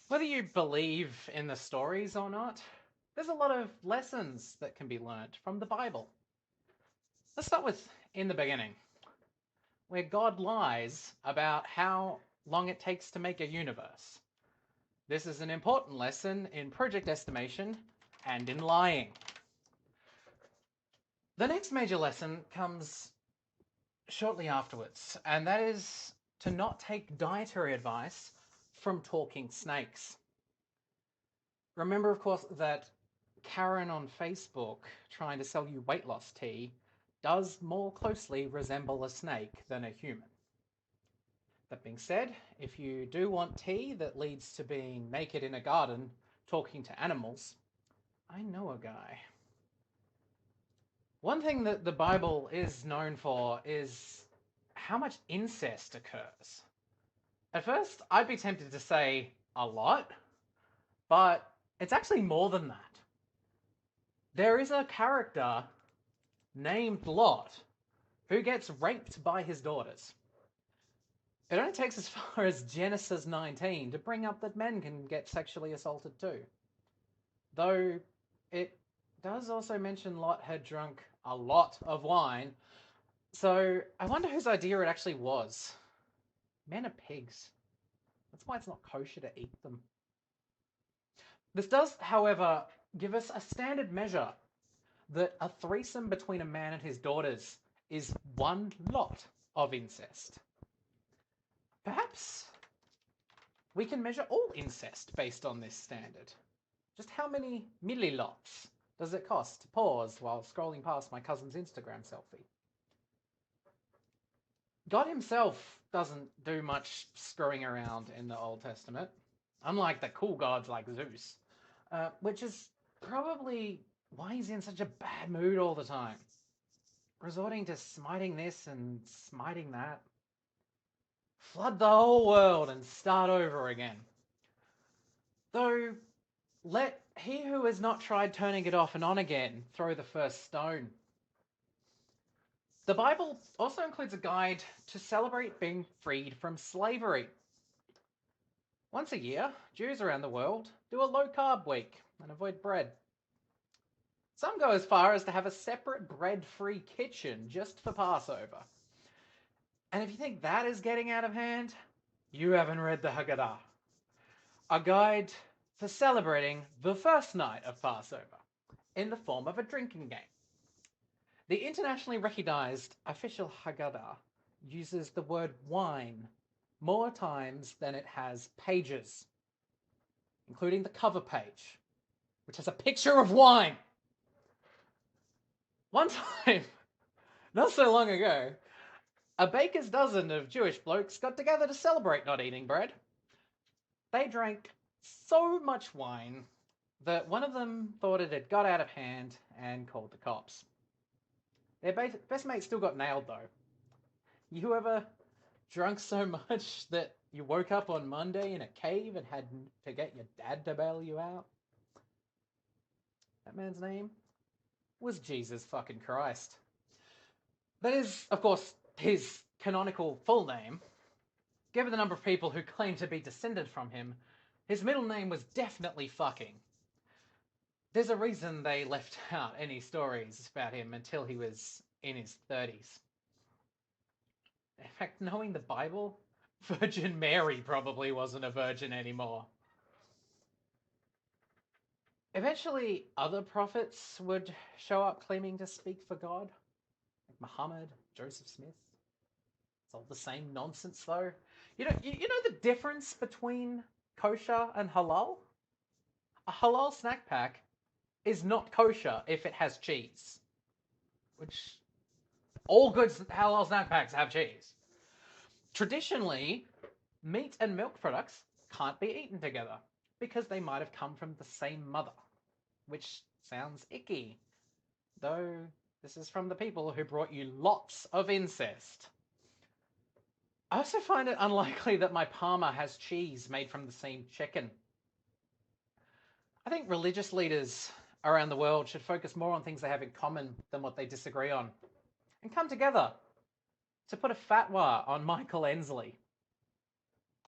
Whether you believe in the stories or not, there's a lot of lessons that can be learnt from the Bible. Let's start with in the beginning, where God lies about how long it takes to make a universe. This is an important lesson in project estimation and in lying. The next major lesson comes shortly afterwards, and that is to not take dietary advice from talking snakes. Remember, of course, that Karen on Facebook trying to sell you weight loss tea does more closely resemble a snake than a human. That being said, if you do want tea that leads to being naked in a garden talking to animals, I know a guy. One thing that the Bible is known for is how much incest occurs. At first, I'd be tempted to say a lot, but it's actually more than that. There is a character named Lot who gets raped by his daughters. It only takes as far as Genesis 19 to bring up that men can get sexually assaulted too. Though it does also mention Lot had drunk a lot of wine, so I wonder whose idea it actually was. Men are pigs. That's why it's not kosher to eat them. This does, however, give us a standard measure that a threesome between a man and his daughters is one lot of incest. Perhaps we can measure all incest based on this standard. Just how many millilots does it cost to pause while scrolling past my cousin's Instagram selfie? God himself doesn't do much screwing around in the Old Testament, unlike the cool gods like Zeus, which is probably why he's in such a bad mood all the time, resorting to smiting this and smiting that. Flood the whole world and start over again. Though, let he who has not tried turning it off and on again throw the first stone. The Bible also includes a guide to celebrate being freed from slavery. Once a year, Jews around the world do a low-carb week and avoid bread. Some go as far as to have a separate bread-free kitchen just for Passover. And if you think that is getting out of hand, you haven't read the Haggadah, a guide for celebrating the first night of Passover in the form of a drinking game. The internationally recognized official Haggadah uses the word wine more times than it has pages, including the cover page, which has a picture of wine. One time, not so long ago, a baker's dozen of Jewish blokes got together to celebrate not eating bread. They drank so much wine that one of them thought it had got out of hand and called the cops. Their best mate still got nailed though. You ever drunk so much that you woke up on Monday in a cave and had to get your dad to bail you out? That man's name was Jesus fucking Christ. That is, of course, his canonical full name. Given the number of people who claim to be descended from him, his middle name was definitely fucking. There's a reason they left out any stories about him until he was in his 30s. In fact, knowing the Bible, Virgin Mary probably wasn't a virgin anymore. Eventually, other prophets would show up claiming to speak for God, like Muhammad, Joseph Smith. It's all the same nonsense, though. You know the difference between kosher and halal? A halal snack pack is not kosher if it has cheese, which all good halal snack packs have cheese. Traditionally, meat and milk products can't be eaten together because they might have come from the same mother, which sounds icky. Though this is from the people who brought you lots of incest. I also find it unlikely that my Parma has cheese made from the same chicken. I think religious leaders around the world should focus more on things they have in common than what they disagree on, and come together to put a fatwa on Michael Ensley.